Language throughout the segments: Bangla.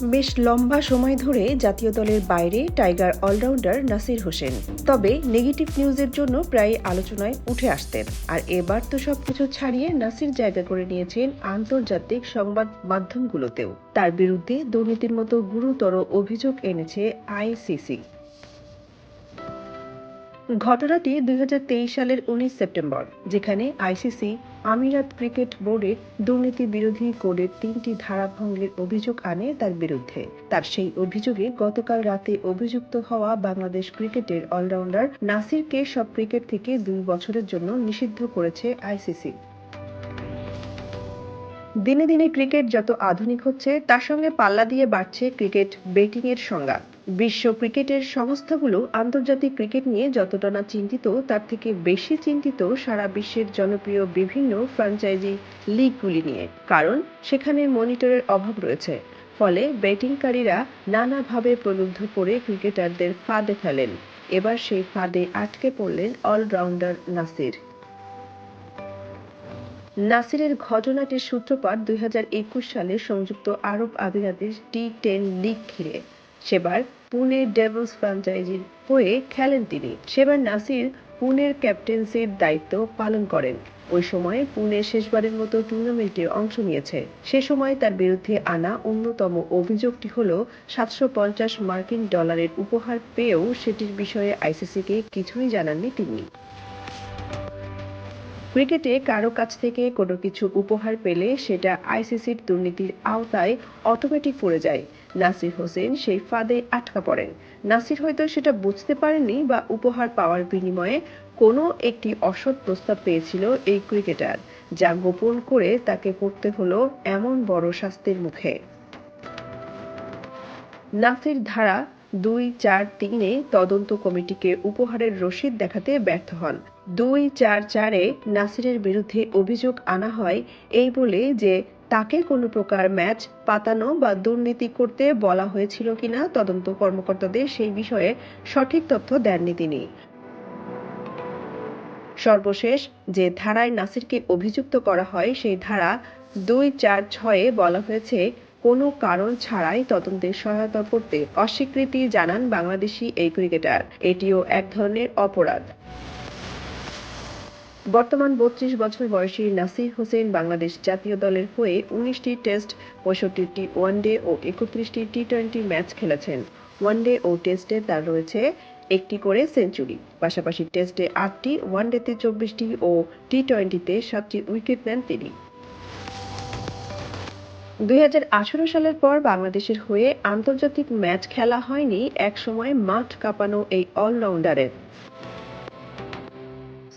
বেশ লম্বা সময় ধরে জাতীয় দলের বাইরে টাইগার অলরাউন্ডার নাসির হোসেন। তবে নেগেটিভ নিউজের জন্য প্রায় আলোচনায় উঠে আসতেন। আর এবার তো সবকিছু ছাড়িয়ে নাসির জায়গা করে নিয়েছেন আন্তর্জাতিক সংবাদ মাধ্যমগুলোতেও। তার বিরুদ্ধে দুর্নীতির মতো গুরুতর অভিযোগ এনেছে আইসিসি। ঘটনাটি ২০২৩ সালের ১৯ সেপ্টেম্বর, যেখানে আইসিসি আমিরাত ক্রিকেট বোর্ডের দুর্নীতি বিরোধী কোডের ৩টি ধারা ভঙ্গের অভিযোগ আনে তার বিরুদ্ধে। তার সেই অভিযোগে গতকাল রাতে অভিযুক্ত হওয়া বাংলাদেশ ক্রিকেটের অলরাউন্ডার নাসিরকে সব ক্রিকেট থেকে ২ বছরের জন্য নিষিদ্ধ করেছে আইসিসি। দিনে দিনে ক্রিকেট যত আধুনিক হচ্ছে, তার সঙ্গে পাল্লা দিয়ে বাড়ছে ক্রিকেট বেটিংয়ের সংজ্ঞা। বিশ্ব ক্রিকেটের সংস্থাগুলো আন্তর্জাতিক ক্রিকেট নিয়ে যতটা না চিন্তিত, তার থেকে বেশি চিন্তিত সারা বিশ্বের জনপ্রিয় বিভিন্ন ফ্র্যাঞ্চাইজি লিগগুলি নিয়ে। কারণ সেখানে মনিটরের অভাব রয়েছে। ফলে ব্যাটিংকারীরা নানাভাবে প্রলুব্ধ করে ক্রিকেটারদের ফাঁদে ফেলেন। এবার সেই ফাঁদে আটকে পড়লেন অলরাউন্ডার নাসির। নাসিরের ঘটনাটির সূত্রপাত ২০২১ সালে সংযুক্ত আরব আমিরাতের টি-10 লিগ ঘিরে। সেবার পুনে ডেভিলস ফ্র্যাঞ্চাইজির হয়ে খেলেন তিনি। সেবার নাসির পুনের ক্যাপ্টেন্সির দায়িত্ব পালন করেন। ওই সময় পুনে শেষবারের মতো টুর্নামেন্টে অংশ নিয়েছে। সে সময় তার বিরুদ্ধে আনা অন্যতম অভিযোগটি হল $৭৫০ উপহার পেয়েও সেটির বিষয়ে আইসিসিকে কিছুই জানাননি তিনি। ক্রিকেটে কারো কাছ থেকে কোনো কিছু উপহার পেলে সেটা আইসিসির দুর্নীতির আওতায় অটোমেটিক পড়ে যায়। নাসির হোসেন সেই ফাঁদে আটকা পড়েন। নাসির হয়তো সেটা বুঝতে পারেননি, বা উপহার পাওয়ার বিনিময়ে কোনো একটি অসৎ প্রস্তাব পেয়েছিল এই ক্রিকেটার, যা গোপন করে তাকে পড়তে হলো এমন বড় শাস্তির মুখে। নাসির ধারা ২৪৩-এ তদন্ত কমিটিকে উপহারের রসিদ দেখাতে ব্যর্থ হন। ২৪৪-এ নাসিরের বিরুদ্ধে অভিযোগ আনা হয় এই বলে যে তাকে কোনো প্রকার ম্যাচ পাতানো বা দুর্নীতি করতে বলা হয়েছিল কিনা তদন্ত কর্মকর্তাদের সেই বিষয়ে সঠিক তথ্য দেননি তিনি। সর্বশেষ যে ধারায় নাসিরকে অভিযুক্ত করা হয় সেই ধারা ২৪৬-এ বলা হয়েছে, কোনো কারণ ছাড়াই তদন্তে সহায়তা করতে অস্বীকৃতি জানান বাংলাদেশি এই ক্রিকেটার। এটিও এক ধরনের অপরাধ। বর্তমান ৩২ বছর বয়সী নাসির হোসেন বাংলাদেশ জাতীয় দলের হয়ে ১৯টি টেস্ট, ৬৫টি ওয়ানডে ও ৩১টি টি-২০ ম্যাচ খেলেছেন। ওয়ানডে ও টেস্টে তার রয়েছে একটি করে সেঞ্চুরি। পাশাপাশি টেস্টে ৮টি, ওয়ানডেতে ২৪টি ও টি-২০তে ৭টি উইকেট নেন তিনি। ২০১৮ সালের পর বাংলাদেশের হয়ে আন্তর্জাতিক ম্যাচ খেলা হয়নি একসময় মাঠ কাঁপানো এই অলরাউন্ডারের।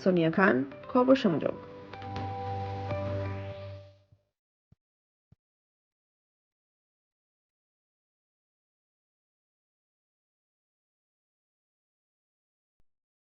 সোনিয়া খান, খবর সংযোগ।